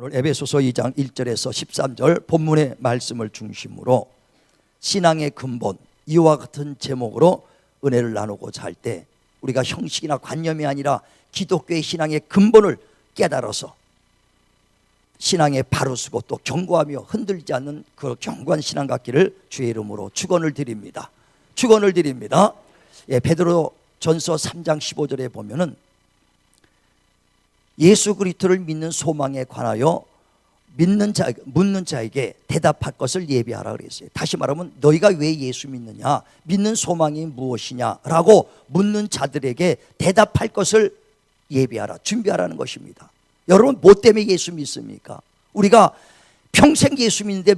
오늘 에베소서 2장 1절에서 13절 본문의 말씀을 중심으로 신앙의 근본, 이와 같은 제목으로 은혜를 나누고자 할 때 우리가 형식이나 관념이 아니라 기독교의 신앙의 근본을 깨달아서 신앙에 바로 서고 또 견고하며 흔들리지 않는 그 견고한 신앙 갖기를 주의 이름으로 축원을 드립니다. 축원을 드립니다. 베드로 전서 3장 15절에 보면은 예수 그리스도를 믿는 소망에 관하여 묻는 자에게 대답할 것을 예비하라 그랬어요. 다시 말하면 너희가 왜 예수 믿느냐, 믿는 소망이 무엇이냐라고 묻는 자들에게 대답할 것을 예비하라, 준비하라는 것입니다. 여러분, 뭐 때문에 예수 믿습니까? 우리가 평생 예수 믿는데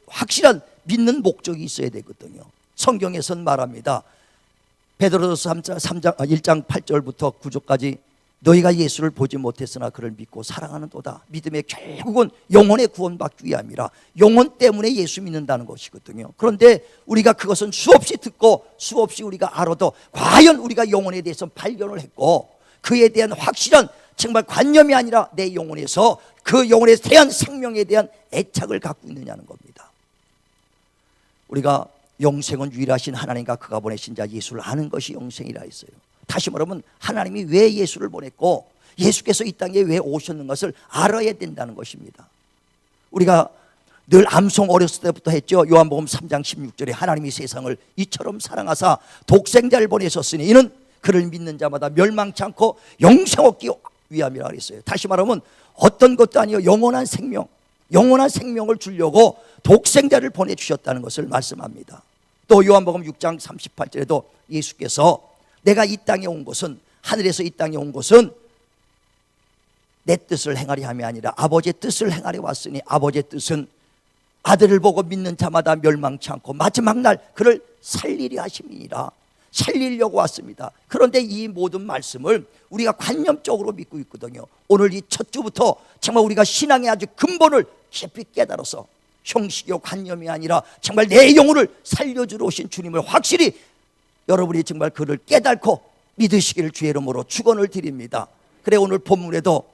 확실한 믿는 목적이 있어야 되거든요. 성경에서는 말합니다. 베드로서 1장 8절부터 9절까지 너희가 예수를 보지 못했으나 그를 믿고 사랑하는도다. 믿음의 결국은 영혼의 구원받기 위함이라. 영혼 때문에 예수 믿는다는 것이거든요. 그런데 우리가 그것은 수없이 듣고 수없이 우리가 알아도 과연 우리가 영혼에 대해서 발견을 했고 그에 대한 확실한 정말 관념이 아니라 내 영혼에서 그 영혼에 대한 생명에 대한 애착을 갖고 있느냐는 겁니다. 우리가 영생은 유일하신 하나님과 그가 보내신 자 예수를 아는 것이 영생이라 했어요. 다시 말하면 하나님이 왜 예수를 보냈고 예수께서 이 땅에 왜 오셨는 것을 알아야 된다는 것입니다. 우리가 늘 암송 어렸을 때부터 했죠. 요한복음 3장 16절에 하나님이 세상을 이처럼 사랑하사 독생자를 보내셨으니 이는 그를 믿는 자마다 멸망치 않고 영생 얻기 위함이라 그랬어요. 다시 말하면 어떤 것도 아니요 영원한 생명을 주려고 독생자를 보내주셨다는 것을 말씀합니다. 또 요한복음 6장 38절에도 예수께서 내가 이 땅에 온 것은, 하늘에서 이 땅에 온 것은 내 뜻을 행하려 함이 아니라 아버지의 뜻을 행하려 왔으니 아버지의 뜻은 아들을 보고 믿는 자마다 멸망치 않고 마지막 날 그를 살리려 하심이니라. 살리려고 왔습니다. 그런데 이 모든 말씀을 우리가 관념적으로 믿고 있거든요. 오늘 이 첫 주부터 정말 우리가 신앙의 아주 근본을 깊이 깨달아서 형식이요 관념이 아니라 정말 내 영혼을 살려주러 오신 주님을 확실히 여러분이 정말 그를 깨닫고 믿으시기를 주의 이름으로 축원을 드립니다. 그래 오늘 본문에도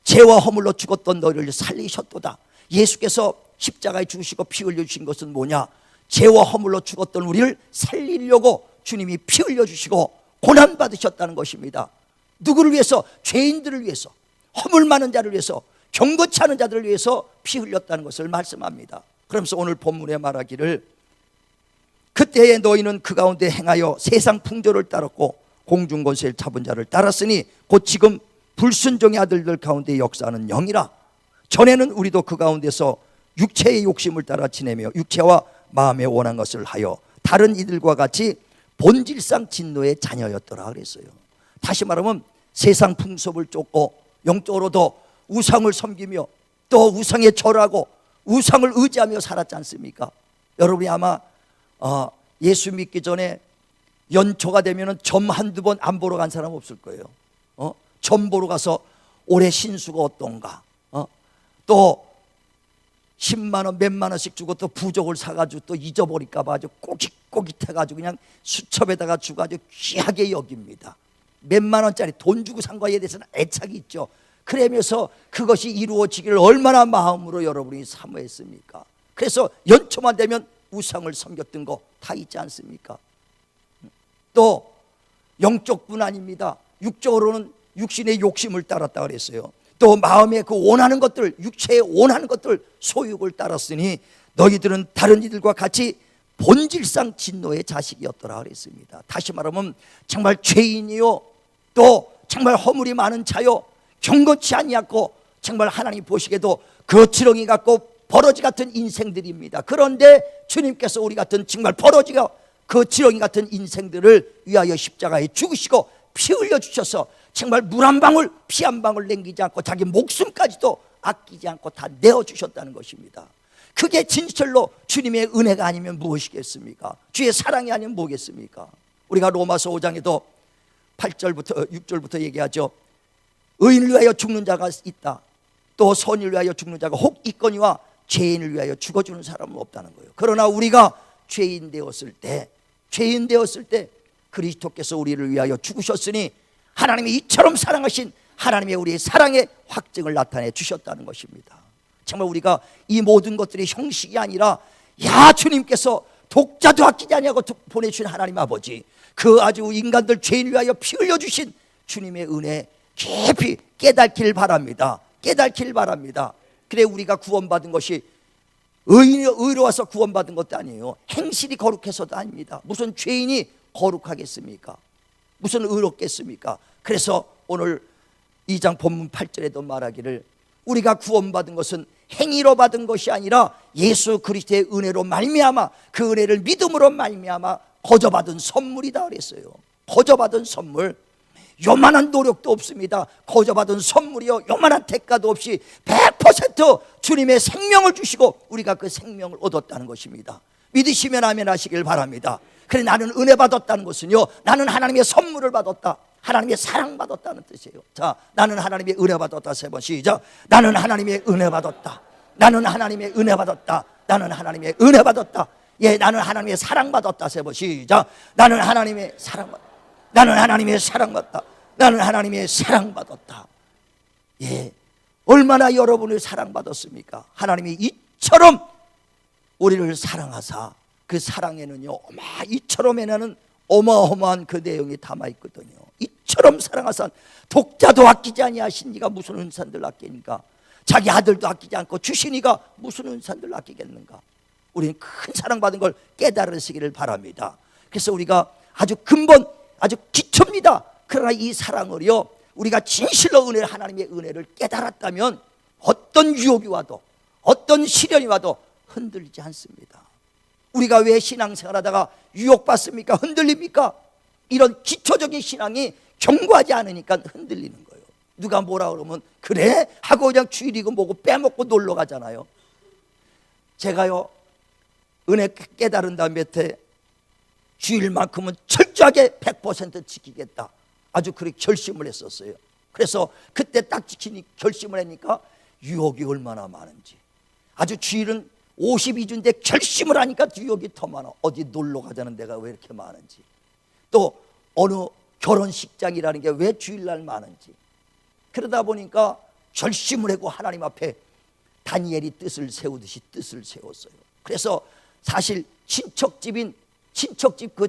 죄와 허물로 죽었던 너희를 살리셨도다. 예수께서 십자가에 죽으시고 피 흘려주신 것은 뭐냐? 죄와 허물로 죽었던 우리를 살리려고 주님이 피 흘려주시고 고난받으셨다는 것입니다. 누구를 위해서? 죄인들을 위해서, 허물 많은 자를 위해서, 경고치 않은 자들을 위해서 피 흘렸다는 것을 말씀합니다. 그러면서 오늘 본문에 말하기를 그때에 너희는 그 가운데 행하여 세상 풍조를 따랐고 공중 권세를 잡은 자를 따랐으니 곧 지금 불순종의 아들들 가운데 역사하는 영이라. 전에는 우리도 그 가운데서 육체의 욕심을 따라 지내며 육체와 마음에 원한 것을 하여 다른 이들과 같이 본질상 진노의 자녀였더라 그랬어요. 다시 말하면 세상 풍습을 쫓고 영적으로도 우상을 섬기며 또 우상에 절하고 우상을 의지하며 살았지 않습니까? 여러분이 아마 예수 믿기 전에 연초가 되면 점 한두 번 안 보러 간 사람 없을 거예요. 점 보러 가서 올해 신수가 어떤가, 또 10만 원 몇만 원씩 주고 또 부적을 사가지고 또 잊어버릴까 봐 아주 꼬깃꼬깃해가지고 그냥 수첩에다가 주가지고 귀하게 여깁니다. 몇만 원짜리 돈 주고 산 거에 대해서는 애착이 있죠. 그러면서 그것이 이루어지기를 얼마나 마음으로 여러분이 사모했습니까? 그래서 연초만 되면 우상을 섬겼던 거 다 있지 않습니까? 또 영적뿐 아닙니다. 육적으로는 육신의 욕심을 따랐다 그랬어요. 또 마음에 그 원하는 것들, 육체에 원하는 것들, 소욕을 따랐으니 너희들은 다른 이들과 같이 본질상 진노의 자식이었더라 그랬습니다. 다시 말하면 정말 죄인이요 또 정말 허물이 많은 자요 경건치 아니하고 정말 하나님 보시기에도 그 지렁이 같고 버러지 같은 인생들입니다. 그런데 주님께서 우리 같은 정말 버러지가 그 지렁이 같은 인생들을 위하여 십자가에 죽으시고 피 흘려 주셔서 정말 물 한 방울 피 한 방울 남기지 않고 자기 목숨까지도 아끼지 않고 다 내어주셨다는 것입니다. 그게 진실로 주님의 은혜가 아니면 무엇이겠습니까? 주의 사랑이 아니면 뭐겠습니까? 우리가 로마서 5장에도 8절부터 6절부터 얘기하죠. 의인을 위하여 죽는 자가 있다. 또 선인을 위하여 죽는 자가 혹 있거니와 죄인을 위하여 죽어주는 사람은 없다는 거예요. 그러나 우리가 죄인 되었을 때 그리스도께서 우리를 위하여 죽으셨으니 하나님이 이처럼 사랑하신 하나님의 우리의 사랑의 확증을 나타내 주셨다는 것입니다. 정말 우리가 이 모든 것들이 형식이 아니라, 야, 주님께서 독자도 아끼지 아니하고 보내주신 하나님 아버지, 그 아주 인간들 죄인을 위하여 피 흘려주신 주님의 은혜 깊이 깨닫길 바랍니다. 깨닫길 바랍니다. 그래, 우리가 구원받은 것이 의로워서 구원받은 것도 아니에요. 행실이 거룩해서도 아닙니다. 무슨 죄인이 거룩하겠습니까? 무슨 의롭겠습니까? 그래서 오늘 2장 본문 8절에도 말하기를, 우리가 구원받은 것은 행위로 받은 것이 아니라 예수 그리스도의 은혜로 말미암아, 그 은혜를 믿음으로 말미암아 거저받은 선물이다 그랬어요. 거저받은 선물. 요만한 노력도 없습니다. 거저받은 선물이요, 요만한 대가도 없이 100% 주님의 생명을 주시고 우리가 그 생명을 얻었다는 것입니다. 믿으시면 아멘 하시길 바랍니다. 그래, 나는 은혜 받았다는 것은요, 나는 하나님의 선물을 받았다, 하나님의 사랑 받았다는 뜻이에요. 자, 나는 하나님의 은혜 받았다. 세 번 시작. 나는 하나님의 은혜 받았다. 나는 하나님의 은혜 받았다. 나는 하나님의 은혜 받았다. 예, 나는 하나님의 사랑 받았다. 세 번 시작. 나는 하나님의 사랑 받았다. 나는 하나님의 사랑받았다. 나는 하나님의 사랑받았다. 예, 얼마나 여러분을 사랑받았습니까? 하나님이 이처럼 우리를 사랑하사, 그 사랑에는요, 이처럼에는 어마어마한 그 내용이 담아있거든요. 이처럼 사랑하사 독자도 아끼지 아니하신 이가 무슨 은산들 아끼니까, 자기 아들도 아끼지 않고 주시니가 무슨 은산들 아끼겠는가. 우리는 큰 사랑받은 걸 깨달으시기를 바랍니다. 그래서 우리가 아주 근본, 아주 기초입니다. 그러나 이 사랑을요, 우리가 진실로 하나님의 은혜를 깨달았다면 어떤 유혹이 와도, 어떤 시련이 와도 흔들리지 않습니다. 우리가 왜 신앙생활하다가 유혹받습니까? 흔들립니까? 이런 기초적인 신앙이 견고하지 않으니까 흔들리는 거예요. 누가 뭐라 그러면 그래? 하고 그냥 주일이고 뭐고 빼먹고 놀러 가잖아요. 제가요, 은혜 깨달은 다음에 주일만큼은 철저하게 100% 지키겠다, 아주 그렇게 결심을 했었어요. 그래서 그때 딱 지키니 결심을 하니까 유혹이 얼마나 많은지. 아주 주일은 52주인데 결심을 하니까 유혹이 더 많아. 어디 놀러 가자는 데가 왜 이렇게 많은지, 또 어느 결혼식장이라는 게 왜 주일날 많은지. 그러다 보니까 결심을 하고 하나님 앞에 다니엘이 뜻을 세우듯이 뜻을 세웠어요. 그래서 사실 친척집 그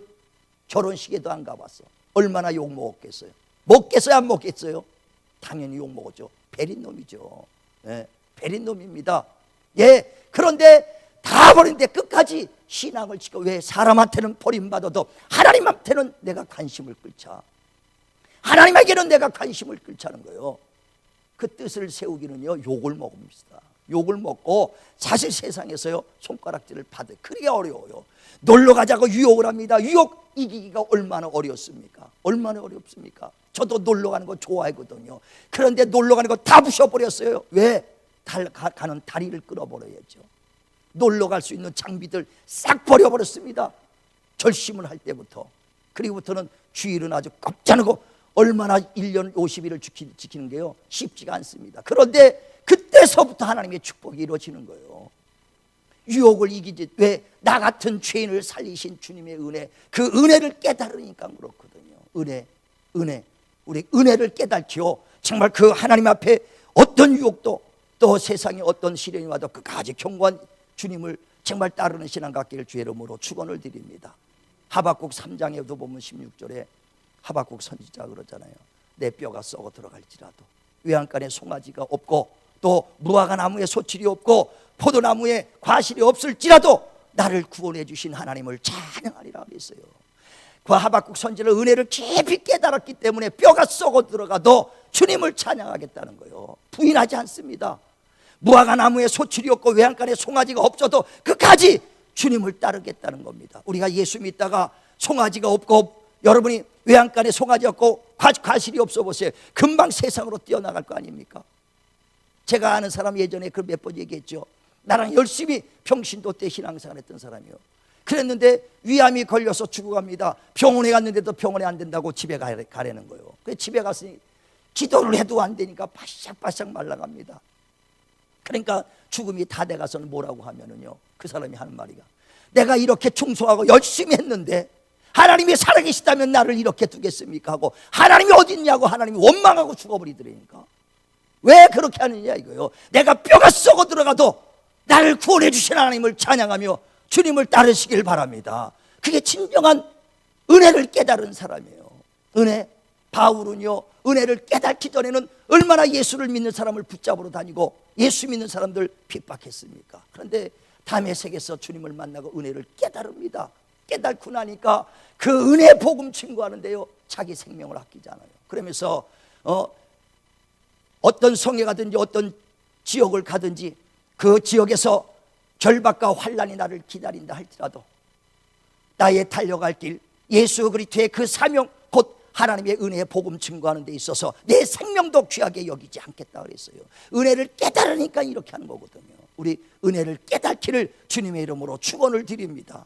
결혼식에도 안 가봤어. 얼마나 욕 먹었겠어요? 먹겠어요, 안 먹겠어요? 당연히 욕 먹었죠. 베린 놈이죠. 예, 베린 놈입니다. 예, 그런데 다 버린데 끝까지 신앙을 지켜. 왜? 사람한테는 버림받아도 하나님한테는 내가 관심을 끌자. 하나님에게는 내가 관심을 끌자는 거예요. 그 뜻을 세우기는요, 욕을 먹습니다. 욕을 먹고, 사실 세상에서요, 손가락질을 받을, 그게 어려워요. 놀러 가자고 유혹을 합니다. 유혹 이기기가 얼마나 어렵습니까? 얼마나 어렵습니까? 저도 놀러 가는 거 좋아하거든요. 그런데 놀러 가는 거 다 부셔버렸어요. 왜? 가는 다리를 끌어버려야죠. 놀러 갈 수 있는 장비들 싹 버려버렸습니다. 결심을 할 때부터. 그리고부터는 주일은 아주 꼽자르고, 얼마나 1년 50일을 지키는 게요, 쉽지가 않습니다. 그런데 그때서부터 하나님의 축복이 이루어지는 거예요. 유혹을 이기지. 왜? 나 같은 죄인을 살리신 주님의 은혜, 그 은혜를 깨달으니까 그렇거든요. 은혜. 우리 은혜를 깨닫지요. 정말 그 하나님 앞에 어떤 유혹도, 또 세상에 어떤 시련이 와도 끝까지 견고한 주님을 정말 따르는 신앙 갖기를 주의 이름으로 축원을 드립니다. 하박국 3장에도 보면 16절에 하박국 선지자가 그러잖아요. 내 뼈가 썩어 들어갈지라도, 외양간에 송아지가 없고, 또 무화과 나무에 소출이 없고, 포도나무에 과실이 없을지라도 나를 구원해 주신 하나님을 찬양하리라 그랬어요. 그 하박국 선지자는 은혜를 깊이 깨달았기 때문에 뼈가 썩어 들어가도 주님을 찬양하겠다는 거예요. 부인하지 않습니다. 무화과 나무에 소출이 없고 외양간에 송아지가 없어도 끝까지 주님을 따르겠다는 겁니다. 우리가 예수 믿다가 송아지가 없고, 여러분이 외양간에 송아지 없고 과실이 없어 보세요. 금방 세상으로 뛰어나갈 거 아닙니까? 제가 아는 사람 예전에 그 몇 번 얘기했죠. 나랑 열심히 평신도 때 신앙생활 했던 사람이요. 그랬는데 위암이 걸려서 죽어갑니다. 병원에 갔는데도 병원에 안 된다고 집에 가라는 거예요. 그래서 집에 갔으니 기도를 해도 안 되니까 바싹바싹 말라갑니다. 그러니까 죽음이 다 돼가서는 뭐라고 하면은요, 그 사람이 하는 말이가, 내가 이렇게 충성하고 열심히 했는데 하나님이 살아계시다면 나를 이렇게 두겠습니까 하고 하나님이 어디 있냐고 하나님이 원망하고 죽어버리더라니까. 왜 그렇게 하느냐 이거요. 내가 뼈가 썩어 들어가도 나를 구원해 주신 하나님을 찬양하며 주님을 따르시길 바랍니다. 그게 진정한 은혜를 깨달은 사람이에요. 은혜. 바울은요, 은혜를 깨닫기 전에는 얼마나 예수를 믿는 사람을 붙잡으러 다니고 예수 믿는 사람들 핍박했습니까? 그런데 담에색에서 주님을 만나고 은혜를 깨달습니다. 깨닫고 나니까 그 은혜 복음 증거하는데요, 자기 생명을 아끼지 않아요. 그러면서 어떤 성에 가든지 어떤 지역을 가든지 그 지역에서 절박과 환난이 나를 기다린다 할지라도 나의 달려갈 길, 예수 그리스도의 그 사명, 곧 하나님의 은혜의 복음 증거하는 데 있어서 내 생명도 귀하게 여기지 않겠다 그랬어요. 은혜를 깨달으니까 이렇게 하는 거거든요. 우리 은혜를 깨닫기를 주님의 이름으로 축원을 드립니다.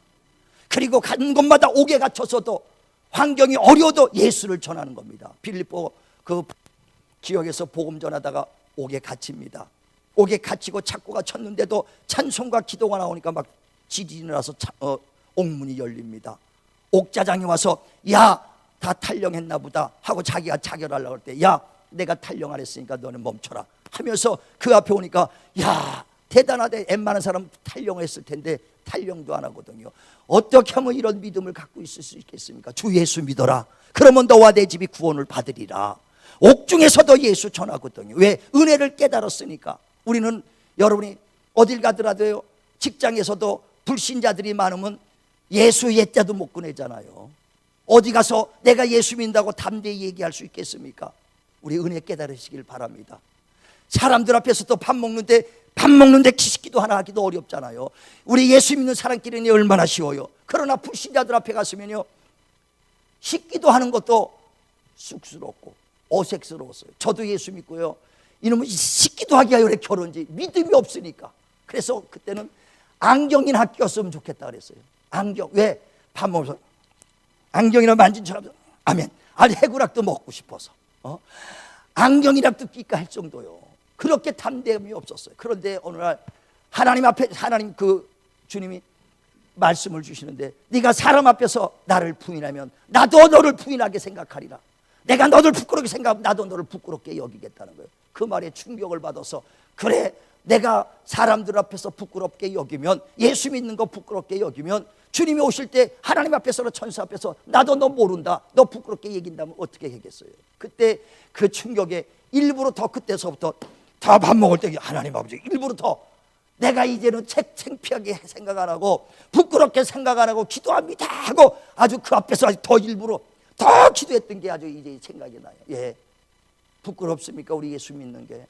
그리고 가는 곳마다 옥에 갇혀서도 환경이 어려워도 예수를 전하는 겁니다. 빌립보 그 지역에서 복음 전하다가 옥에 갇힙니다. 옥에 갇히고 착고가 쳤는데도 찬송과 기도가 나오니까 막 지진이 나서 옥문이 열립니다. 옥자장이 와서 야, 다 탈령했나 보다 하고 자기가 자결하려고 할 때 야, 내가 탈령 안 했으니까 너는 멈춰라 하면서 그 앞에 오니까 야, 대단하대. 웬만한 사람 탈령했을 텐데 탈령도 안 하거든요. 어떻게 하면 이런 믿음을 갖고 있을 수 있겠습니까? 주 예수 믿어라. 그러면 너와 내 집이 구원을 받으리라. 옥중에서도 예수 전하거든요. 왜? 은혜를 깨달았으니까. 우리는 여러분이 어딜 가더라도요, 직장에서도 불신자들이 많으면 예수 옛자도 못 꺼내잖아요. 어디 가서 내가 예수 믿는다고 담대히 얘기할 수 있겠습니까? 우리 은혜 깨달으시길 바랍니다. 사람들 앞에서도 밥 먹는데 기식기도 하나 하기도 어렵잖아요. 우리 예수 믿는 사람끼리는 얼마나 쉬워요. 그러나 불신자들 앞에 갔으면요, 식기도 하는 것도 쑥스럽고 어색스러웠어요. 저도 예수 믿고요, 이놈은 식기도 하기가 왜 결혼지 믿음이 없으니까. 그래서 그때는 안경이나 꼈으면 좋겠다 그랬어요. 안경. 왜? 밥 먹어서 안경이나 만진 척하면서 아멘. 아니 해구락도 먹고 싶어서 안경이라도 낄까 할 정도요. 그렇게 담대함이 없었어요. 그런데 어느 날 하나님 앞에 하나님 그 주님이 말씀을 주시는데 네가 사람 앞에서 나를 부인하면 나도 너를 부인하게 생각하리라. 내가 너를 부끄럽게 생각하면 나도 너를 부끄럽게 여기겠다는 거예요. 그 말에 충격을 받아서 그래, 내가 사람들 앞에서 부끄럽게 여기면, 예수 믿는 거 부끄럽게 여기면 주님이 오실 때 하나님 앞에서나 천사 앞에서 나도 너 모른다, 너 부끄럽게 얘긴다면 어떻게 하겠어요? 그때 그 충격에 일부러 더, 그때서부터 다 밥 먹을 때 하나님 아버지 일부러 더 내가 이제는 창피하게 생각 안 하고 부끄럽게 생각 안 하고 기도합니다 하고 아주 그 앞에서 아주 더 일부러 더 기도했던 게 아주 이제 생각이 나요. 예, 부끄럽습니까? 우리 예수 믿는 게.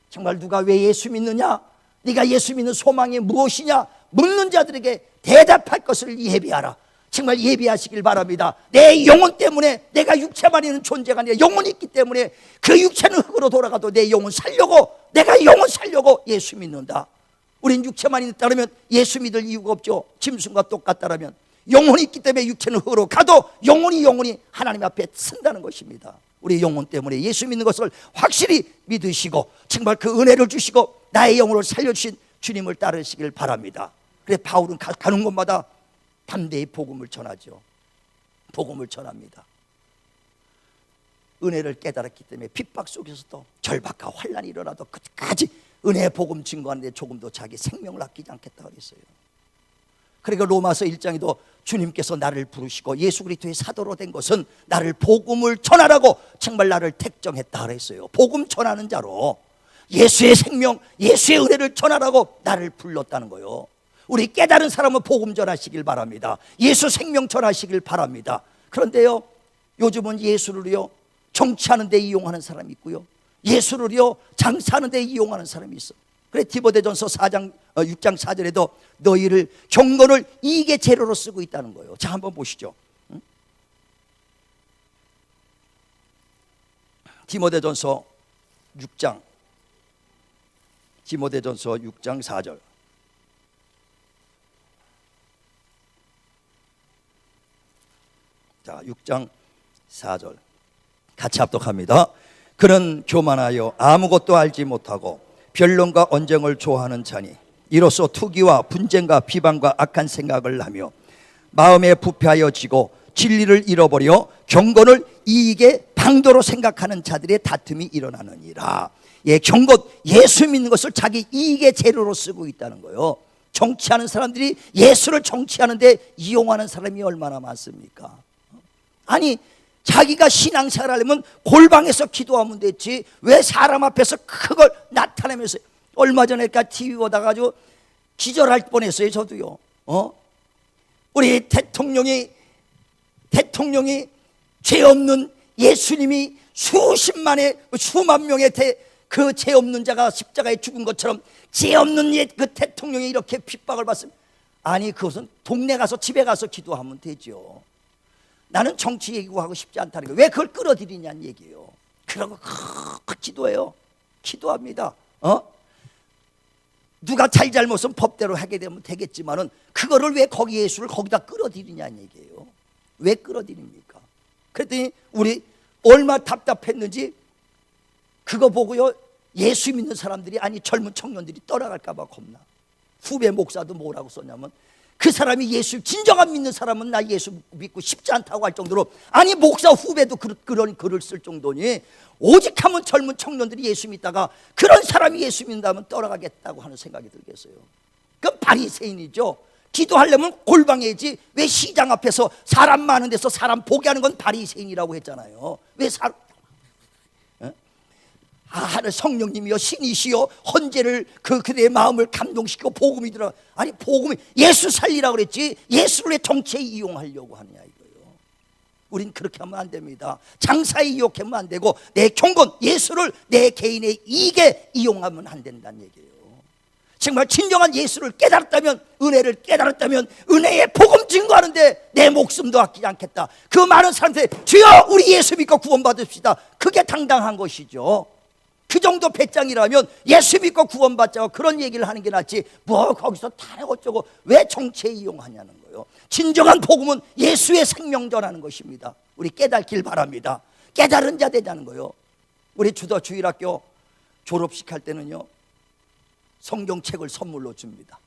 정말 누가 왜 예수 믿느냐, 네가 예수 믿는 소망이 무엇이냐 묻는 자들에게 대답할 것을 예비하라. 정말 예비하시길 바랍니다. 내 영혼 때문에, 내가 육체만 있는 존재가 아니라 영혼이 있기 때문에 그 육체는 흙으로 돌아가도 내 영혼 살려고, 내가 영혼 살려고 예수 믿는다. 우린 육체만 있다면 예수 믿을 이유가 없죠. 짐승과 똑같다라면 영혼이 있기 때문에 육체는 흙으로 가도 영혼이 하나님 앞에 쓴다는 것입니다. 우리 영혼 때문에 예수 믿는 것을 확실히 믿으시고 정말 그 은혜를 주시고 나의 영혼을 살려주신 주님을 따르시길 바랍니다. 그래 바울은 가는 곳마다 담대히 복음을 전하죠. 복음을 전합니다. 은혜를 깨달았기 때문에 핍박 속에서도 절박과 환난이 일어나도 끝까지 은혜의 복음 증거하는데 조금도 자기 생명을 아끼지 않겠다 그랬어요. 그리고 로마서 1장에도 주님께서 나를 부르시고 예수 그리스도의 사도로 된 것은 나를 복음을 전하라고 정말 나를 택정했다 그랬어요. 복음 전하는 자로 예수의 생명, 예수의 은혜를 전하라고 나를 불렀다는 거예요. 우리 깨달은 사람은 복음 전하시길 바랍니다. 예수 생명 전하시길 바랍니다. 그런데요, 요즘은 예수를요 정치하는 데 이용하는 사람이 있고요, 예수를요 장사하는 데 이용하는 사람이 있어. 그래 디모데전서 6장 4절에도 너희를 경건을 이익의 재료로 쓰고 있다는 거예요. 자, 한번 보시죠. 디모데전서 6장 4절. 자, 6장 4절 같이 합독합니다. 그는 교만하여 아무것도 알지 못하고 변론과 언쟁을 좋아하는 자니 이로써 투기와 분쟁과 비방과 악한 생각을 하며 마음에 부패하여 지고 진리를 잃어버려 경건을 이익의 방도로 생각하는 자들의 다툼이 일어나느니라. 예, 경건, 예수 믿는 것을 자기 이익의 재료로 쓰고 있다는 거예요. 정치하는 사람들이 예수를 정치하는데 이용하는 사람이 얼마나 많습니까? 아니, 자기가 신앙생활 하려면 골방에서 기도하면 됐지 왜 사람 앞에서 그걸 나타내면서. 얼마 전에 TV 보다가 가지고 기절할 뻔했어요. 저도요. 우리 대통령이 죄 없는 예수님이 수만 명의 그 죄 없는 자가 십자가에 죽은 것처럼 죄 없는 그 대통령이 이렇게 핍박을 받습니다. 아니, 그것은 동네 가서 집에 가서 기도하면 되죠. 나는 정치 얘기하고 싶지 않다는 거예요. 왜 그걸 끌어들이냐는 얘기예요. 그러고 기도해요. 기도합니다. 누가 잘못은 법대로 하게 되면 되겠지만은 그거를 왜 예수를 거기다 끌어들이냐는 얘기예요. 왜 끌어들입니까? 그랬더니 우리 얼마 답답했는지 그거 보고요, 예수 믿는 사람들이, 아니 젊은 청년들이 떠나갈까 봐 겁나. 후배 목사도 뭐라고 썼냐면, 그 사람이 예수, 진정한 믿는 사람은 나 예수 믿고 싶지 않다고 할 정도로, 아니 목사 후배도 그런 글을 쓸 정도니, 오직 하면 젊은 청년들이 예수 믿다가 그런 사람이 예수 믿는다면 떠나가겠다고 하는 생각이 들겠어요. 그건 바리새인이죠. 기도하려면 골방에지 왜 시장 앞에서 사람 많은 데서 사람 보게 하는 건 바리새인이라고 했잖아요. 왜 하늘 성령님이여 신이시여 헌재를 그들의 마음을 감동시키고 복음이 들어. 아니 복음이 예수 살리라고 그랬지 예수를 왜 정치에 이용하려고 하느냐 이거예요. 우린 그렇게 하면 안 됩니다. 장사에 이용하면 안 되고 내 경건 예수를 내 개인의 이익에 이용하면 안 된다는 얘기예요. 정말 진정한 예수를 깨달았다면, 은혜를 깨달았다면 은혜의 복음 증거하는데 내 목숨도 아끼지 않겠다. 그 많은 사람들이 주여 우리 예수 믿고 구원받읍시다. 그게 당당한 것이죠. 그 정도 배짱이라면 예수 믿고 구원받자고 그런 얘기를 하는 게 낫지, 뭐 거기서 다 어쩌고 왜 정치에 이용하냐는 거예요. 진정한 복음은 예수의 생명 전하는 것입니다. 우리 깨닫길 바랍니다. 깨달은 자 되자는 거예요. 우리 주일학교 졸업식 할 때는요, 성경책을 선물로 줍니다.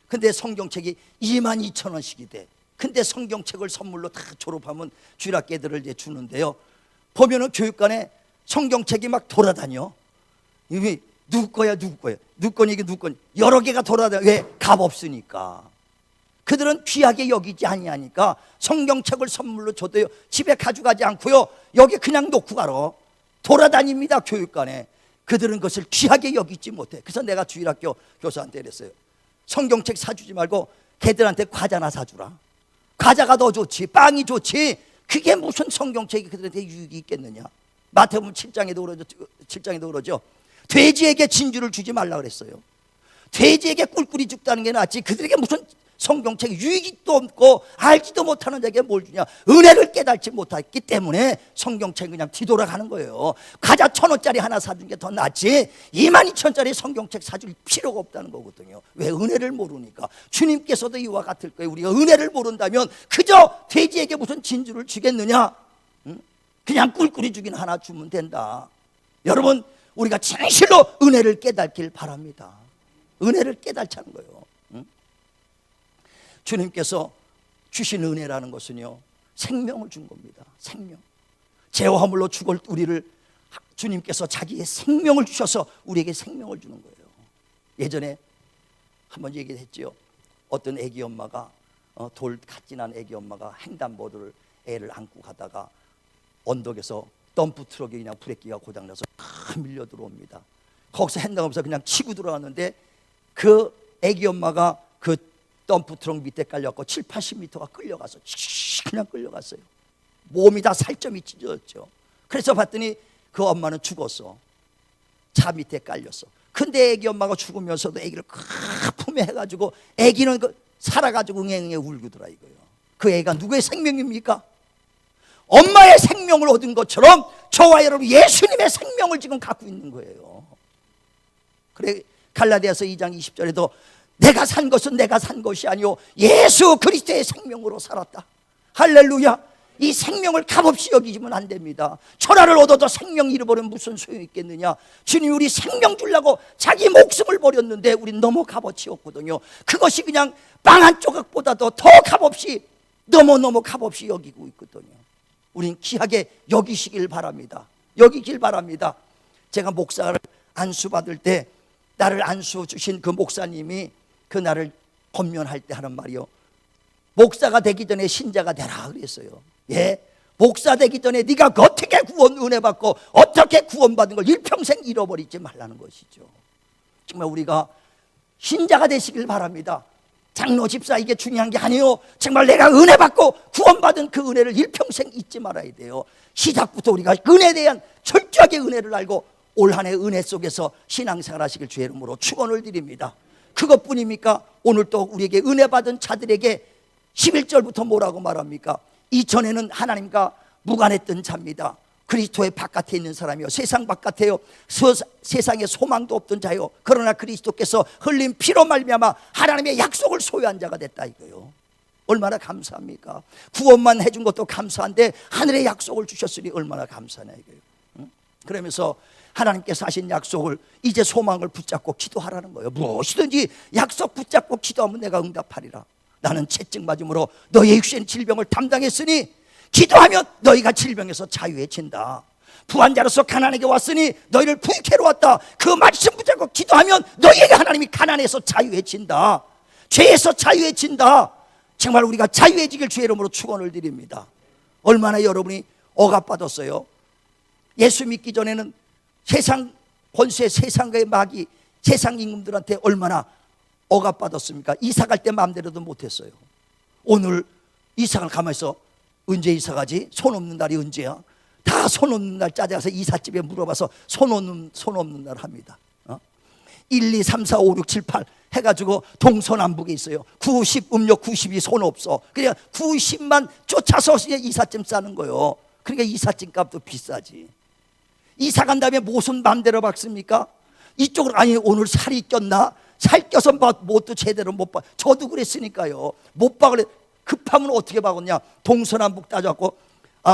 근데 성경책이 22,000원씩이 돼. 근데 성경책을 선물로 다 졸업하면 주일학교 애들을 이제 주는데요, 보면은 교육관에 성경책이 막 돌아다녀. 이게 누구 거야 누구 거야, 누구 거니 이게 누구 거니, 여러 개가 돌아다녀. 왜? 값 없으니까. 그들은 귀하게 여기지 아니하니까 성경책을 선물로 줘도요 집에 가져가지 않고요 여기 그냥 놓고 가러 돌아다닙니다. 교육관에. 그들은 그것을 귀하게 여기지 못해. 그래서 내가 주일학교 교사한테 그랬어요. 성경책 사주지 말고 걔들한테 과자나 사주라. 과자가 더 좋지, 빵이 좋지. 그게 무슨 성경책이 그들한테 유익이 있겠느냐. 마태복음 7장에도 그러죠. 돼지에게 진주를 주지 말라 그랬어요. 돼지에게 꿀꿀이 죽다는 게 낫지 그들에게 무슨 성경책 유익도 없고 알지도 못하는 자에게 뭘 주냐. 은혜를 깨닫지 못했기 때문에 성경책 그냥 뒤돌아가는 거예요. 과자 1,000원짜리 하나 사준 게 더 낫지 22,000원짜리 성경책 사줄 필요가 없다는 거거든요. 왜? 은혜를 모르니까. 주님께서도 이와 같을 거예요. 우리가 은혜를 모른다면 그저 돼지에게 무슨 진주를 주겠느냐. 그냥 꿀꿀이 주긴 하나 주면 된다. 여러분, 우리가 진실로 은혜를 깨닫길 바랍니다. 은혜를 깨닫자는 거예요. 주님께서 주신 은혜라는 것은요 생명을 준 겁니다. 생명. 죄와 허물로 죽을 우리를 주님께서 자기의 생명을 주셔서 우리에게 생명을 주는 거예요. 예전에 한번 얘기했지요. 어떤 애기 엄마가 돌 갓진한 애기 엄마가 횡단보도를 애를 안고 가다가 언덕에서 덤프 트럭이 그냥 브레이크가 고장나서 밀려 들어옵니다. 거기서 횡단하면서 그냥 치고 들어갔는데 그 애기 엄마가 그 덤프 트럭 밑에 깔려갖고 7, 80m가 끌려가서 그냥 끌려갔어요. 몸이 다 살점이 찢어졌죠. 그래서 봤더니 그 엄마는 죽었어. 차 밑에 깔렸어. 근데 애기 엄마가 죽으면서도 애기를 품에 해가지고 애기는 살아가지고 웅웅 울고더라 이거예요. 그 애가 누구의 생명입니까? 엄마의 생명을 얻은 것처럼 저와 여러분 예수님의 생명을 지금 갖고 있는 거예요. 그래 갈라디아서 2장 20절에도 내가 산 것은 내가 산 것이 아니요 예수 그리스도의 생명으로 살았다. 할렐루야. 이 생명을 값없이 여기지면 안 됩니다. 천하를 얻어도 생명 잃어버리면 무슨 소용이 있겠느냐. 주님이 우리 생명 주려고 자기 목숨을 버렸는데 우린 너무 값어치 없거든요. 그것이 그냥 빵 한 조각보다도 더 값없이 너무 값없이 여기고 있거든요. 우린 귀하게 여기시길 바랍니다. 여기길 바랍니다. 제가 목사를 안수받을 때 나를 안수 주신 그 목사님이 그 나를 권면할 때 하는 말이요, 목사가 되기 전에 신자가 되라 그랬어요. 예, 목사 되기 전에 네가 어떻게 구원 은혜 받고 어떻게 구원받은 걸 일평생 잃어버리지 말라는 것이죠. 정말 우리가 신자가 되시길 바랍니다. 장로 집사 이게 중요한 게 아니에요. 정말 내가 은혜 받고 구원받은 그 은혜를 일평생 잊지 말아야 돼요. 시작부터 우리가 은혜에 대한 철저하게 은혜를 알고 올 한 해 은혜 속에서 신앙생활 하시길 주의 이름으로 축원을 드립니다. 그것뿐입니까? 오늘 또 우리에게 은혜 받은 자들에게 11절부터 뭐라고 말합니까? 이전에는 하나님과 무관했던 자입니다. 그리스도의 바깥에 있는 사람이요, 세상 바깥에요, 세상에 소망도 없던 자요. 그러나 그리스도께서 흘린 피로 말미암아 하나님의 약속을 소유한 자가 됐다 이거요. 얼마나 감사합니까? 구원만 해준 것도 감사한데 하늘의 약속을 주셨으니 얼마나 감사하냐 이거요. 응? 그러면서 하나님께서 하신 약속을 이제 소망을 붙잡고 기도하라는 거예요. 무엇이든지 약속 붙잡고 기도하면 내가 응답하리라. 나는 채찍 맞음으로 너의 육신 질병을 담당했으니 기도하면 너희가 질병에서 자유해진다. 부한자로서 가난에게 왔으니 너희를 부익해로 왔다. 그 말씀 붙잡고 기도하면 너희에게 하나님이 가난에서 자유해진다. 죄에서 자유해진다. 정말 우리가 자유해지길 주의 이름으로 축원을 드립니다. 얼마나 여러분이 억압받았어요. 예수 믿기 전에는 세상 권세, 세상의 마귀, 세상 임금들한테 얼마나 억압받았습니까? 이사 갈 때 마음대로도 못했어요. 오늘 이사를 가만히 있어. 언제 이사 가지? 손 없는 날이 언제야? 다 손 없는 날 짜자서 이삿집에 물어봐서 손 없는 날 합니다. 1, 2, 3, 4, 5, 6, 7, 8 해가지고 동서남북에 있어요. 90, 음력 90이 손 없어. 그냥 90만 쫓아서 이삿짐 싸는 거예요. 그러니까 이삿짐 값도 비싸지. 이사 간 다음에 무슨 맘대로 박습니까? 이쪽으로, 아니 오늘 살이 꼈나? 살 껴서 뭣도 제대로 못 봐. 저도 그랬으니까요. 못 박을 급하면 어떻게 박았냐? 동서남북 따져갖고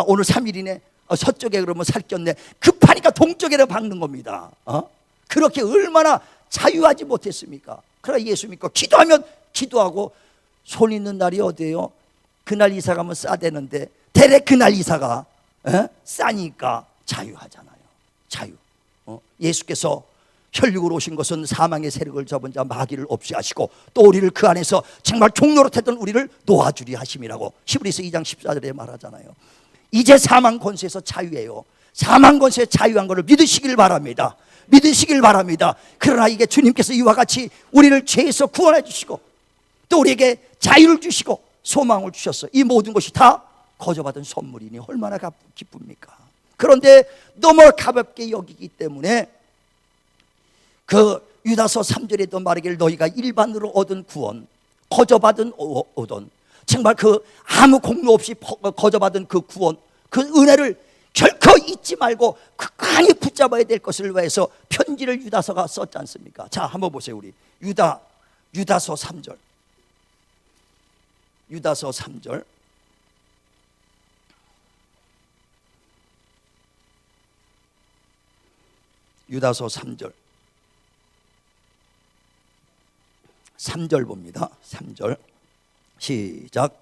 오늘 3일이네. 서쪽에 그러면 살 꼈네. 급하니까 동쪽에를 박는 겁니다. 그렇게 얼마나 자유하지 못했습니까? 그러나 예수 믿고 기도하면 기도하고 손 있는 날이 어디예요? 그날 이사 가면 싸대는데 대래 그날 이사가 싸니까 자유하잖아요. 자유. 예수께서 혈육으로 오신 것은 사망의 세력을 접은 자 마귀를 없이 하시고 또 우리를 그 안에서 정말 종노릇했던 우리를 놓아주리 하심이라고 히브리서 2장 14절에 말하잖아요. 이제 사망 권세에서 자유해요. 사망 권세에 자유한 것을 믿으시길 바랍니다. 믿으시길 바랍니다. 그러나 이게 주님께서 이와 같이 우리를 죄에서 구원해 주시고 또 우리에게 자유를 주시고 소망을 주셨어요. 이 모든 것이 다 거저받은 선물이니 얼마나 기쁩니까? 그런데 너무 가볍게 여기기 때문에 그 유다서 3절에도 말하기를 너희가 일반으로 얻은 구원, 거저받은 얻은 정말 그 아무 공로 없이 거저받은 그 구원, 그 은혜를 결코 잊지 말고 끝까지 붙잡아야 될 것을 위해서 편지를 유다서가 썼지 않습니까? 자, 한번 보세요. 우리 유다서 3절, 유다서 3절. 유다서 3절 3절 봅니다. 3절 시작.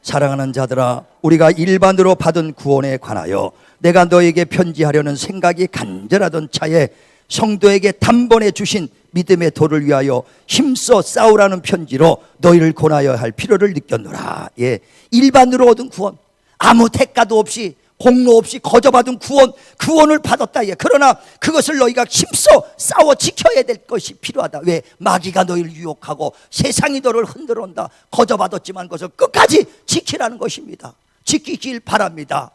사랑하는 자들아, 우리가 일반으로 받은 구원에 관하여 내가 너에게 편지하려는 생각이 간절하던 차에 성도에게 단번에 주신 믿음의 도를 위하여 힘써 싸우라는 편지로 너희를 권하여 할 필요를 느꼈노라. 예, 일반으로 얻은 구원, 아무 대가도 없이 공로 없이 거저받은 구원을 받았다. 예. 그러나 그것을 너희가 힘써 싸워 지켜야 될 것이 필요하다. 왜? 마귀가 너희를 유혹하고 세상이 너를 흔들어온다. 거저받았지만 그것을 끝까지 지키라는 것입니다. 지키길 바랍니다.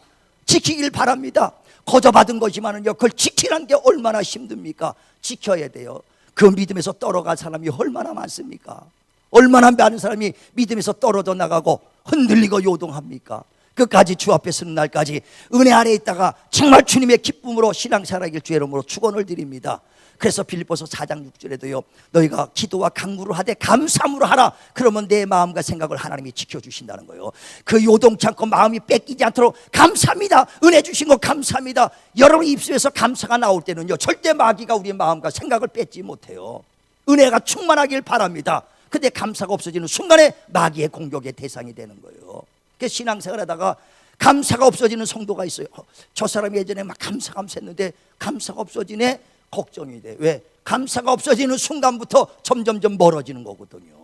지키길 바랍니다. 거저받은 거지만은요, 그걸 지키라는 게 얼마나 힘듭니까? 지켜야 돼요. 그 믿음에서 떨어간 사람이 얼마나 많습니까? 얼마나 많은 사람이 믿음에서 떨어져 나가고 흔들리고 요동합니까? 끝까지 주 앞에 서는 날까지 은혜 아래에 있다가 정말 주님의 기쁨으로 신앙생활하길 주의 이름으로 축원을 드립니다. 그래서 빌립보서 4장 6절에도요, 너희가 기도와 간구를 하되 감사함으로 하라. 그러면 내 마음과 생각을 하나님이 지켜주신다는 거예요. 그 요동치 않고 마음이 뺏기지 않도록 감사합니다, 은혜 주신 거 감사합니다. 여러분 입술에서 감사가 나올 때는요, 절대 마귀가 우리의 마음과 생각을 뺏지 못해요. 은혜가 충만하길 바랍니다. 근데 감사가 없어지는 순간에 마귀의 공격의 대상이 되는 거예요. 그래서 신앙생활 하다가 감사가 없어지는 성도가 있어요. 저 사람이 예전에 막 감사했는데 감사가 없어지네. 걱정이 돼. 왜? 감사가 없어지는 순간부터 점점점 멀어지는 거거든요.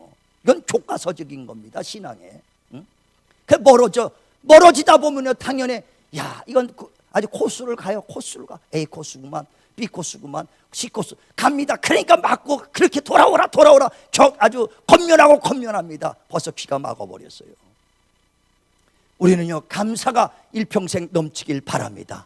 이건 교과서적인 겁니다, 신앙에. 응? 그 멀어지다 보면요, 당연히 야, 이건 아주 코스를 가요. 코스를 가. A 코스구만, B 코스구만, C 코스 갑니다. 그러니까 맞고 그렇게 돌아오라. 아주 건면합니다. 벌써 귀가 막아버렸어요. 우리는요, 감사가 일평생 넘치길 바랍니다.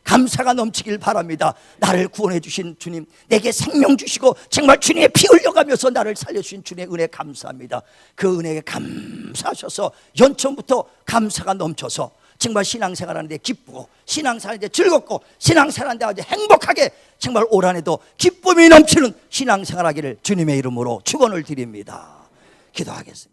감사가 넘치길 바랍니다. 나를 구원해 주신 주님, 내게 생명 주시고 정말 주님의 피 흘려가면서 나를 살려주신 주님의 은혜 감사합니다. 그 은혜에 감사하셔서 연초부터 감사가 넘쳐서 정말 신앙생활하는데 기쁘고 신앙생활하는데 즐겁고 신앙생활하는데 아주 행복하게 정말 올 한해도 기쁨이 넘치는 신앙생활하기를 주님의 이름으로 축원을 드립니다. 기도하겠습니다.